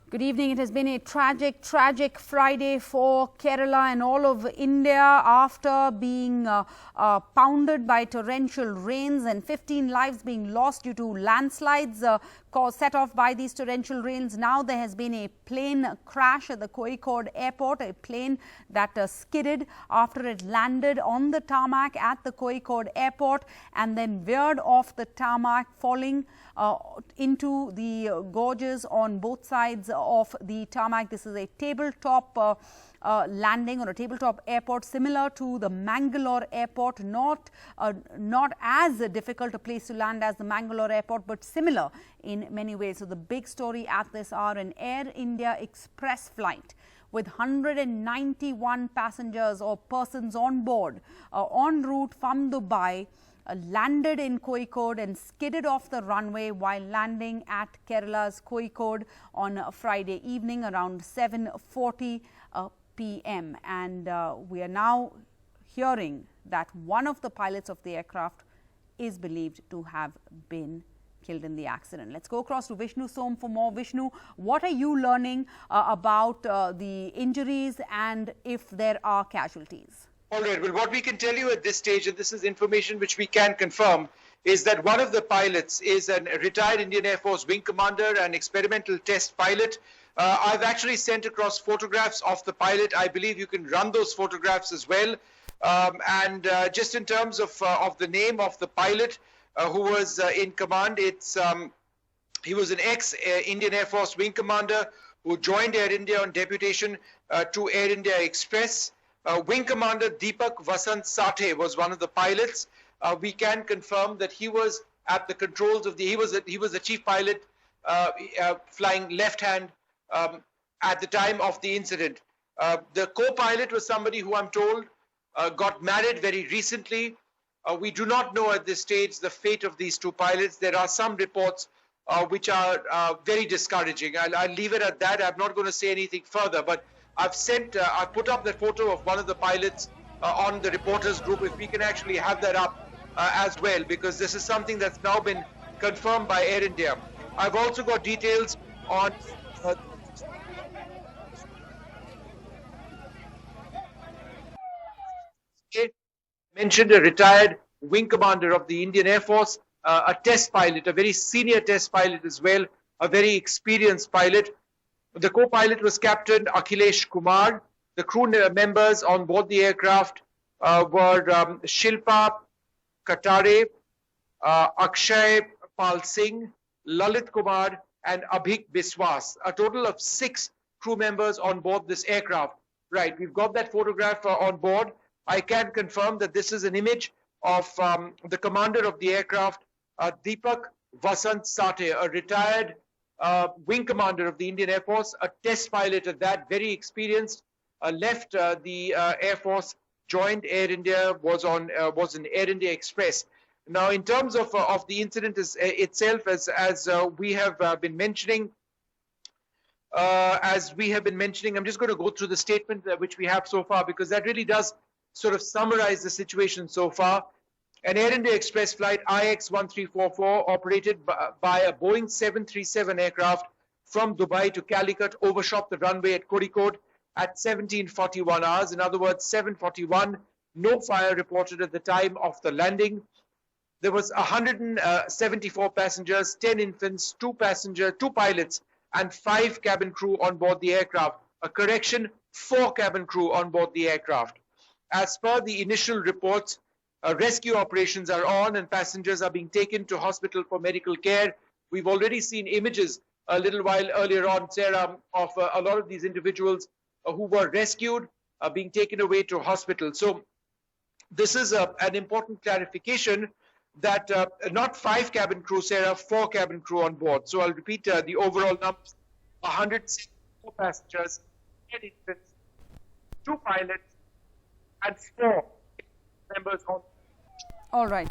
Good evening. It has been a tragic Friday for Kerala and all of India after being pounded by torrential rains and 15 lives being lost due to landslides set off by these torrential rains. Now there has been a plane crash at the Kozhikode airport, a plane that skidded after it landed on the tarmac at the Kozhikode airport and then veered off the tarmac, falling into the gorges on both sides of the tarmac. This is a tabletop landing or a tabletop airport similar to the Mangalore airport, not as difficult a place to land as the Mangalore airport, but similar in many ways. So the big story at this hour, an Air India Express flight with 191 passengers or persons on board en route from Dubai landed in Kozhikode and skidded off the runway while landing at Kerala's Kozhikode on Friday evening around 7:40 p.m. And we are now hearing that one of the pilots of the aircraft is believed to have been killed in the accident. Let's go across to Vishnu Som for more. Vishnu, what are you learning about the injuries and if there are casualties? All right. Well, what we can tell you at this stage, and this is information which we can confirm, is that one of the pilots is a retired Indian Air Force wing commander and experimental test pilot. I've actually sent across photographs of the pilot. I believe you can run those photographs as well. Just in terms of the name of the pilot who was in command, he was an ex-Indian Air Force wing commander who joined Air India on deputation to Air India Express. Wing Commander Deepak Vasant Sathe was one of the pilots. We can confirm that he was at the controls of he was the chief pilot flying left hand at the time of the incident. The co-pilot was somebody who I'm told got married very recently. We do not know at this stage the fate of these two pilots. There are some reports which are very discouraging. I'll leave it at that. I'm not going to say anything further, but I've put up that photo of one of the pilots on the reporters group. If we can actually have that up as well, because this is something that's now been confirmed by Air India. I've also got details on mentioned a retired wing commander of the Indian Air Force, a test pilot, a very senior test pilot as well, a very experienced pilot. The co-pilot was Captain Akhilesh Kumar. The crew members on board the aircraft were Shilpa Katare, Akshay Pal Singh, Lalit Kumar and Abhik Biswas. A total of 6 crew members on board this aircraft. Right, we've got that photograph on board. I can confirm that this is an image of the commander of the aircraft, Deepak Vasant Sathe, a retired wing commander of the Indian Air Force, a test pilot at that, very experienced, left the Air Force, joined Air India, was in Air India Express. Now, in terms of the incident itself, as we have been mentioning, I'm just going to go through the statement which we have so far, because that really does sort of summarize the situation so far. An Air India Express flight IX-1344 operated by a Boeing 737 aircraft from Dubai to Calicut overshot the runway at Kozhikode at 17:41 hours. In other words, 7:41. No fire reported at the time of the landing. There was 174 passengers, 10 infants, 2 pilots, and 5 cabin crew on board the aircraft. A correction, 4 cabin crew on board the aircraft. As per the initial reports, rescue operations are on and passengers are being taken to hospital for medical care. We've already seen images a little while earlier on, Sarah, of a lot of these individuals who were rescued being taken away to hospital. So this is an important clarification that not 5 cabin crew, Sarah, 4 cabin crew on board. So I'll repeat the overall numbers: 164 passengers, 10 infants, 2 pilots, and 4 members on. All right.